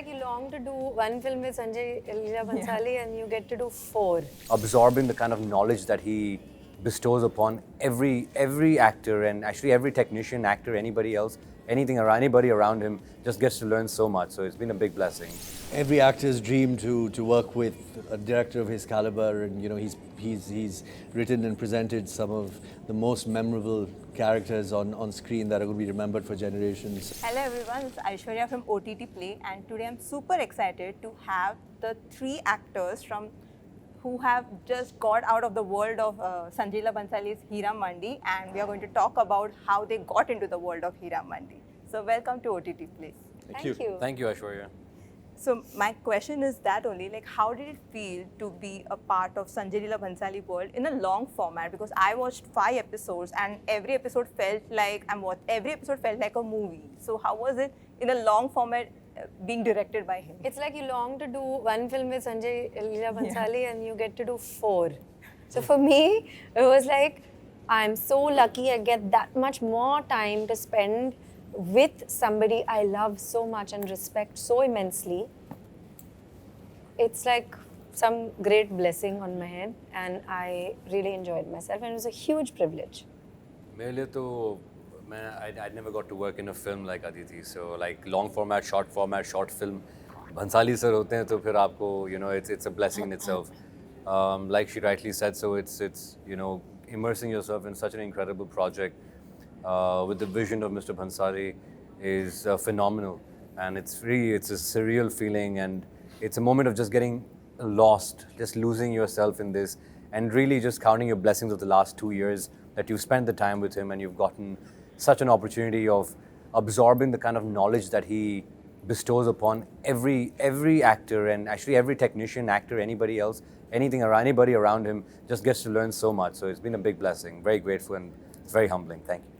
like you long to do one film with Sanjay Leela Bhansali and you get to do 4. Absorbing the kind of knowledge that he bestows upon every actor and actually every technician, actor, anybody else, anybody around him just gets to learn so much. So it's been a big blessing. Every actor's dream to work with a director of his caliber, and he's written and presented some of the most memorable characters on screen that are going to be remembered for generations. Hello everyone, it's Aishwarya from OTTplay, and today I'm super excited to have the 3 actors who have just got out of the world of Sanjay Leela Bhansali's Heeramandi, and we are going to talk about how they got into the world of Heeramandi. So welcome to OTTplay. Thank you. Thank you, Aishwarya. So my question is that only, like, how did it feel to be a part of Sanjay Leela Bhansali world in a long format? Because I watched 5 episodes and every episode felt like a movie. So how was it in a long format being directed by him? It's like you long to do one film with Sanjay Leela Bhansali and you get to do 4. So for me, it was like, I'm so lucky I get that much more time to spend with somebody I love so much and respect so immensely. It's like some great blessing on my head, and I really enjoyed myself, and it was a huge privilege. मेरे लिए तो I never got to work in a film like Aditi, so like long format, short film. Bhansali sir होते हैं तो फिर आपको it's a blessing in itself. Like she rightly said, so it's immersing yourself in such an incredible project with the vision of Mr. Bhansali is phenomenal, and it's a surreal feeling, and it's a moment of just getting lost, just losing yourself in this, and really just counting your blessings of the last 2 years that you've spent the time with him and you've gotten such an opportunity of absorbing the kind of knowledge that he bestows upon every actor and actually every technician, actor, anybody else, anybody around him just gets to learn so much. So it's been a big blessing. Very grateful and it's very humbling. Thank you.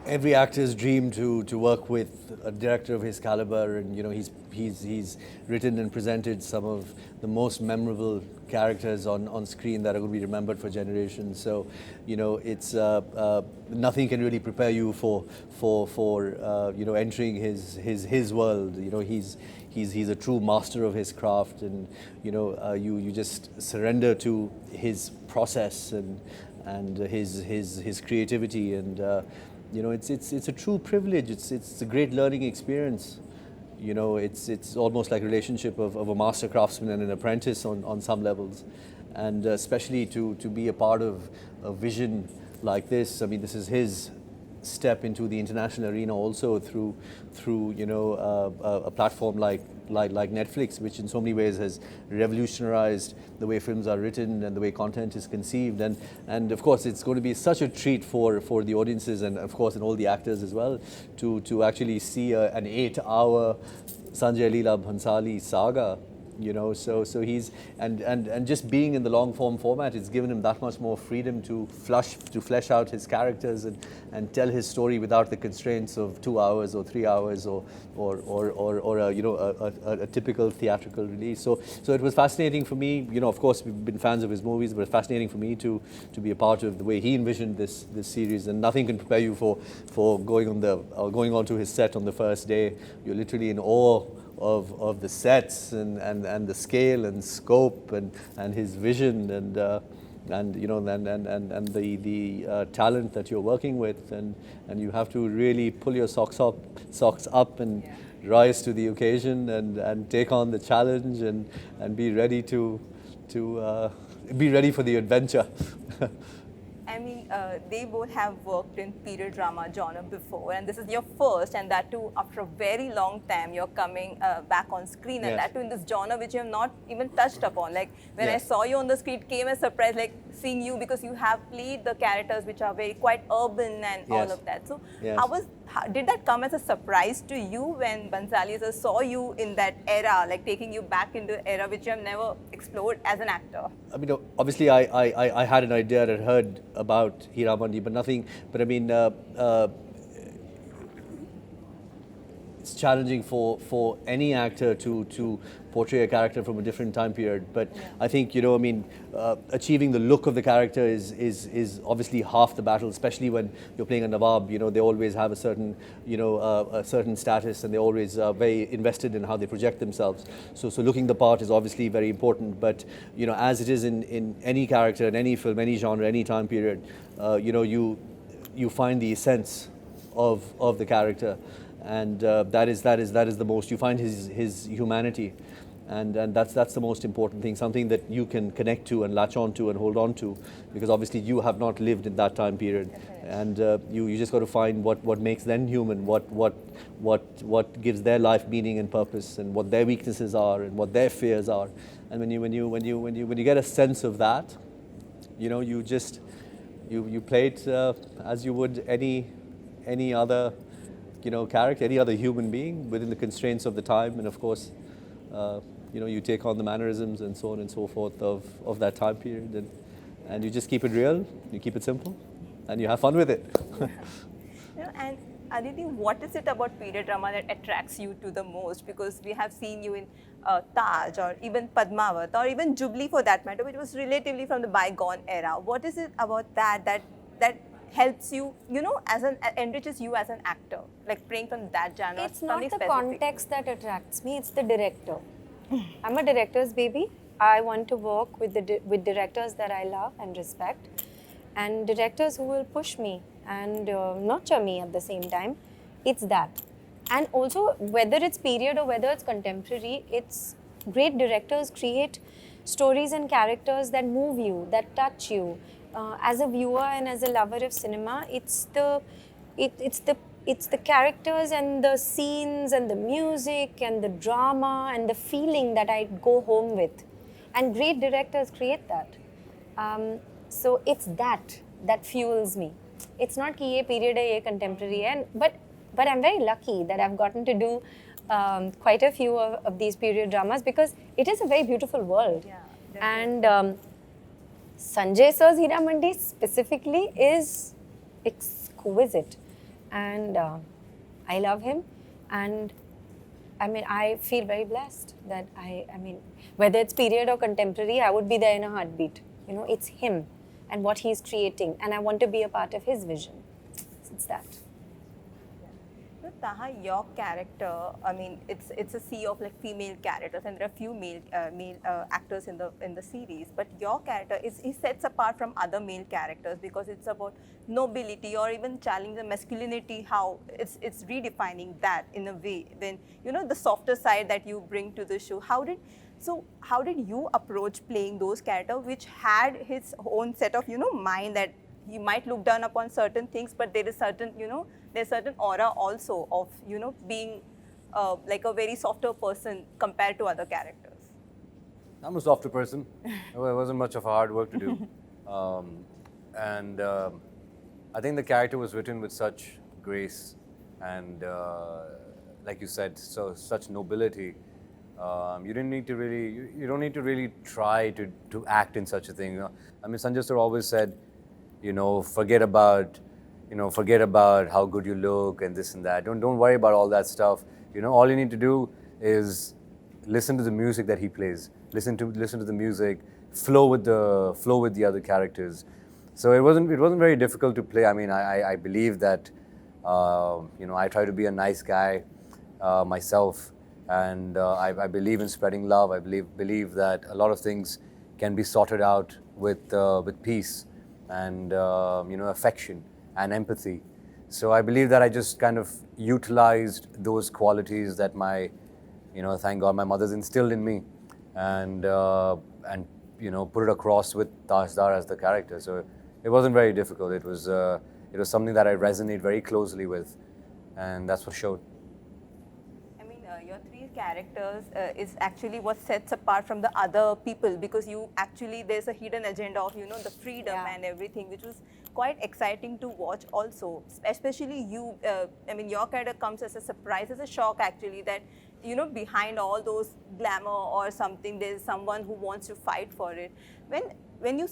Every actor's dream to work with a director of his caliber, and he's written and presented some of the most memorable characters on screen that are going to be remembered for generations. So it's nothing can really prepare you for entering his world. He's a true master of his craft, and you just surrender to his process and his creativity, and it's a true privilege. It's a great learning experience. It's almost like a relationship of a master craftsman and an apprentice on some levels, and especially to be a part of a vision like this. I mean, this is his step into the international arena also through a platform like Netflix, which in so many ways has revolutionized the way films are written and the way content is conceived, and of course it's going to be such a treat for the audiences and of course and all the actors as well to actually see an 8-hour Sanjay Leela Bhansali saga. So he's and just being in the long form format, it's given him that much more freedom to flesh out his characters and tell his story without the constraints of 2 hours or 3 hours or a typical theatrical release. So it was fascinating for me. Of course we've been fans of his movies, but it's fascinating for me to be a part of the way he envisioned this series. And nothing can prepare you for going onto his set on the first day. You're literally in awe of the sets and the scale and scope and his vision and the talent that you're working with, and you have to really pull your socks up and rise to the occasion and take on the challenge and be ready to be ready for the adventure. I mean, they both have worked in period drama genre before, and this is your first, and that too after a very long time you're coming back on screen, and that too in this genre which you have not even touched upon. Like when I saw you on the screen, it came as a surprise, like seeing you, because you have played the characters which are very quite urban and all of that. So did that come as a surprise to you when Bhansali sir saw you in that era, like taking you back into an era which you have never explored as an actor? I mean, obviously I had an idea and heard about Heeramandi, but nothing. But I mean, it's challenging for any actor to portray a character from a different time period. But I think, you know, I mean, achieving the look of the character is obviously half the battle, especially when you're playing a Nawab. You know, they always have a certain, you know, a certain status, and they're always very invested in how they project themselves. So looking the part is obviously very important. But, you know, as it is in any character, in any film, any genre, any time period, you know, you find the essence of the character, and that is the most. You find his humanity, and that's the most important thing. Something that you can connect to and latch on to and hold on to, because obviously you have not lived in that time period, and you just got to find what makes them human, what gives their life meaning and purpose, and what their weaknesses are and what their fears are. And when you get a sense of that, you know, you just you play it as you would any other, you know, character, any other human being within the constraints of the time, and of course, you know, you take on the mannerisms and so on and so forth of that time period, and you just keep it real, you keep it simple, and you have fun with it. You know, and Aditi, what is it about period drama that attracts you to the most? Because we have seen you in Taj, or even Padmavat, or even Jubilee for that matter, which was relatively from the bygone era. What is it about that helps you, you know, enriches you as an actor, like playing from that genre? It's not something the specific? context that attracts me, it's the director. I'm a director's baby. I want to work with directors that I love and respect, and directors who will push me and nurture me at the same time. It's that. And also, whether it's period or whether it's contemporary, it's great directors create stories and characters that move you, that touch you. As a viewer and as a lover of cinema, it's the characters and the scenes and the music and the drama and the feeling that I go home with. And great directors create that. So it's that fuels me. It's not कि ये period है, ये contemporary है, but I'm very lucky that I've gotten to do quite a few of these period dramas, because it is a very beautiful world. Yeah, and Sanjay sir's Heeramandi specifically is exquisite, and I love him, and I mean, I feel very blessed that I mean, whether it's period or contemporary, I would be there in a heartbeat. You know, it's him and what he's creating, and I want to be a part of his vision. It's that. So, Taha, your character, I mean, it's a sea of like female characters, and there are few male actors in the series. But your character he sets apart from other male characters because it's about nobility, or even challenging the masculinity. How it's redefining that in a way. When you know the softer side that you bring to the show. How did you approach playing those characters, which had his own set of, you know, mind, that he might look down upon certain things, but there is certain, you know, there's certain aura also of, you know, being like a very softer person compared to other characters? I'm a softer person. It wasn't much of a hard work to do. I think the character was written with such grace and, like you said, such nobility. You don't need to really try to act in such a thing. You know? I mean, Sanjay sir always said, you know, forget about how good you look and this and that. Don't worry about all that stuff. You know, all you need to do is listen to the music that he plays. Listen to the music, flow with the other characters. So it wasn't very difficult to play. I mean, I believe that you know, I try to be a nice guy myself, and I believe in spreading love. I believe that a lot of things can be sorted out with peace and you know, affection and empathy. So I believe that I just kind of utilized those qualities that you know, thank God, my mother's instilled in me, and you know, put it across with Taha Shah as the character. So it wasn't very difficult. It was something that I resonate very closely with, and that's what showed. I mean, your three characters is actually what sets apart from the other people, because there's a hidden agenda of, you know, the freedom and everything, which was quite exciting to watch also. Especially you, I mean, your character comes as a surprise, as a shock actually, that, you know, behind all those glamour or something, there's someone who wants to fight for it. When you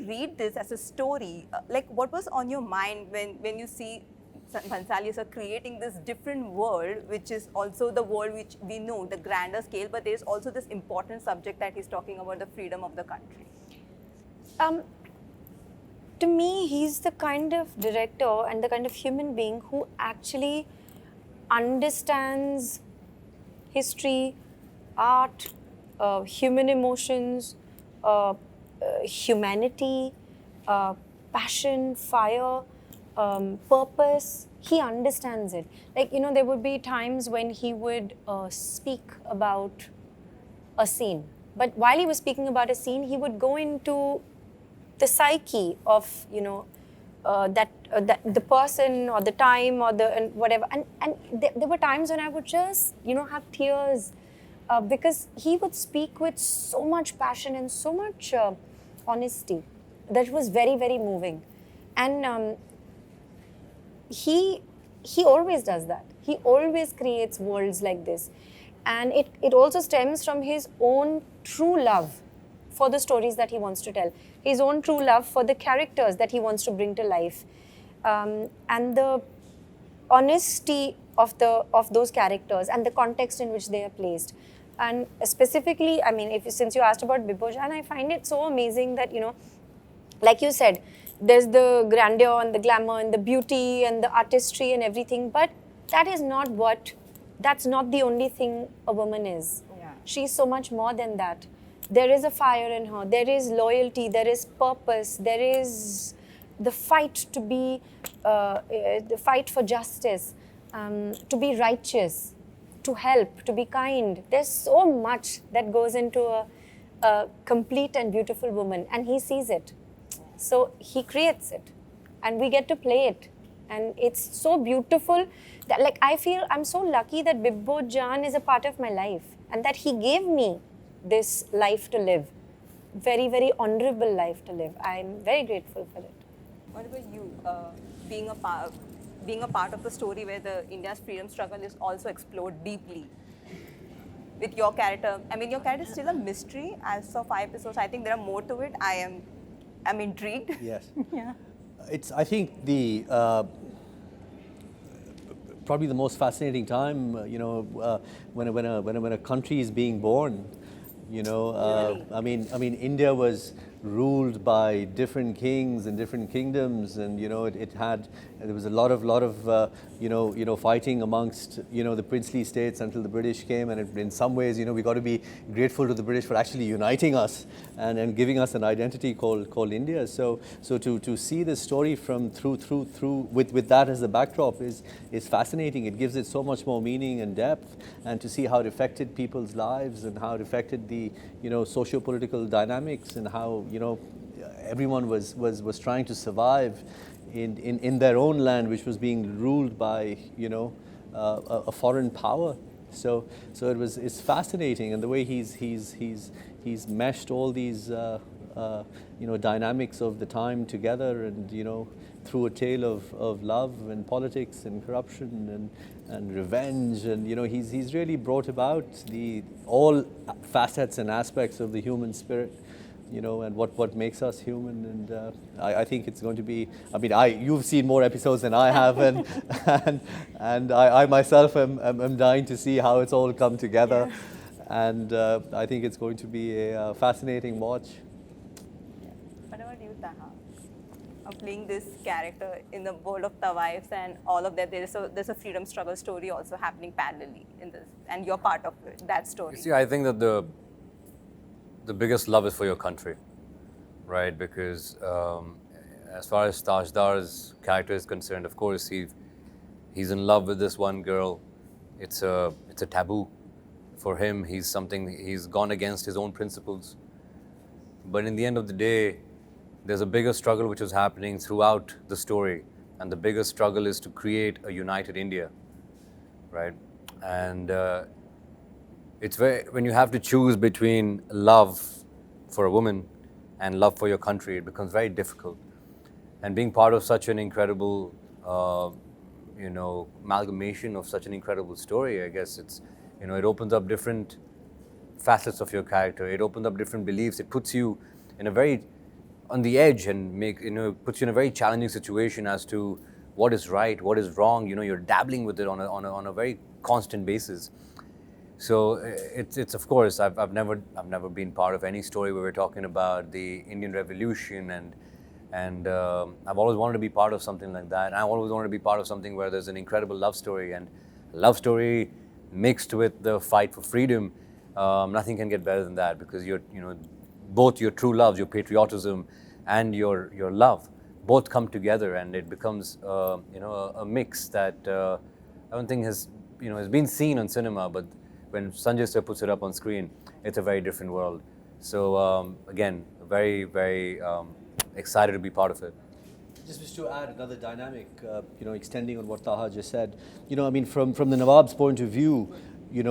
read this as a story, like what was on your mind when you see Bhansalis are creating this different world, which is also the world which we know, the grander scale, but there is also this important subject that he's talking about, the freedom of the country. To me, he's the kind of director and the kind of human being who actually understands history, art, human emotions, humanity, passion, fire, purpose. He understands it. Like, there would be times when he would speak about a scene. But while he was speaking about a scene, he would go into the psyche of, the person or the time or and whatever. And there were times when I would just, have tears because he would speak with so much passion and so much honesty that was very, very moving. And he always does that. He always creates worlds like this. And it also stems from his own true love for the stories that he wants to tell, his own true love for the characters that he wants to bring to life, and the honesty of those characters and the context in which they are placed. And specifically, I mean, since you asked about Bibhojan, I find it so amazing that, like you said, there's the grandeur and the glamour and the beauty and the artistry and everything, but that's not the only thing a woman is. Yeah. She's so much more than that. There is a fire in her, there is loyalty, there is purpose, there is the fight to be, the fight for justice, to be righteous, to help, to be kind. There's so much that goes into a complete and beautiful woman, and he sees it. So he creates it, and we get to play it. And it's so beautiful that, like, I feel I'm so lucky that Bibhojan is a part of my life and that he gave me this life to live. Very, very honorable life to live. I'm very grateful for it. What about you? Being a part of the story where the India's freedom struggle is also explored deeply. With your character, I mean, your character is still a mystery as of 5 episodes. I think there are more to it. I'm intrigued. Yes. Yeah. It's, I think, the probably the most fascinating time, when a country is being born. Really? I mean, India was ruled by different kings and different kingdoms, and there was a lot of fighting amongst the princely states until the British came, and in some ways we got to be grateful to the British for actually uniting us and giving us an identity called India. So to see this story from through with that as the backdrop is fascinating. It gives it so much more meaning and depth, and to see how it affected people's lives and how it affected the socio-political dynamics, and how everyone was trying to survive in their own land, which was being ruled by a foreign power. So it's fascinating, and the way he's meshed all these dynamics of the time together, and through a tale of love and politics and corruption and revenge, and he's really brought about all facets and aspects of the human spirit, and what makes us human. And I think it's going to be, I mean, you've seen more episodes than I have, and I myself am dying to see how it's all come together. Yeah. And I think it's going to be a fascinating watch. What about you, Taha? Playing this character in the world of Tawaifs and all of that, there's a freedom struggle story also happening parallelly in this, and you're part of that story. You see, I think that the biggest love is for your country, right? Because as far as Tajdar's character is concerned, of course, he's in love with this one girl. It's a taboo for him. He's gone against his own principles. But in the end of the day, there's a bigger struggle which is happening throughout the story, and the biggest struggle is to create a united India, right? And it's when you have to choose between love for a woman and love for your country, it becomes very difficult. And being part of such an incredible, amalgamation of such an incredible story, I guess it opens up different facets of your character. It opens up different beliefs. It puts you in a very on the edge and puts you in a very challenging situation as to what is right, what is wrong. You know, you're dabbling with it on a very constant basis. So it's of course I've never been part of any story where we're talking about the Indian Revolution, and I've always wanted to be part of something like that. And I always wanted to be part of something where there's an incredible love story, and love story mixed with the fight for freedom. Nothing can get better than that, because both your true loves, your patriotism and your love, both come together, and it becomes a mix that I don't think has been seen on cinema, but when Sanjay sir puts it up on screen, it's a very different world. So again, very, very excited to be part of it. Just to add another dynamic, extending on what Taha just said, I mean, from the Nawab's point of view, they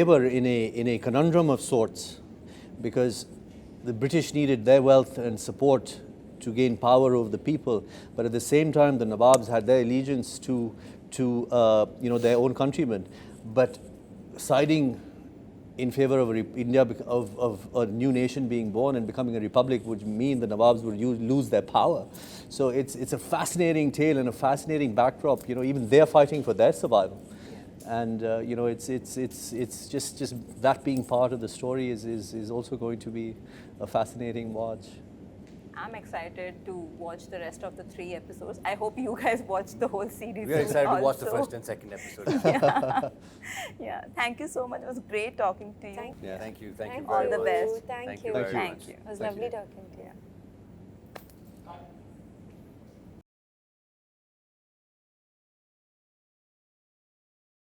were in a conundrum of sorts, because the British needed their wealth and support to gain power over the people, but at the same time, the Nawabs had their allegiance to their own countrymen. But siding in favor of India, of a new nation being born and becoming a republic, would mean the Nawabs would lose their power. So it's a fascinating tale and a fascinating backdrop. Even they're fighting for their survival, and it's just that being part of the story is also going to be a fascinating watch. I'm excited to watch the rest of the 3 episodes. I hope you guys watch the whole series. We are excited also. to watch the first and second episode. Yeah. Thank you so much. It was great talking to you. Thank you very All much. the best. Thank Thank you. you very Thank much. you. It was lovely talking to you.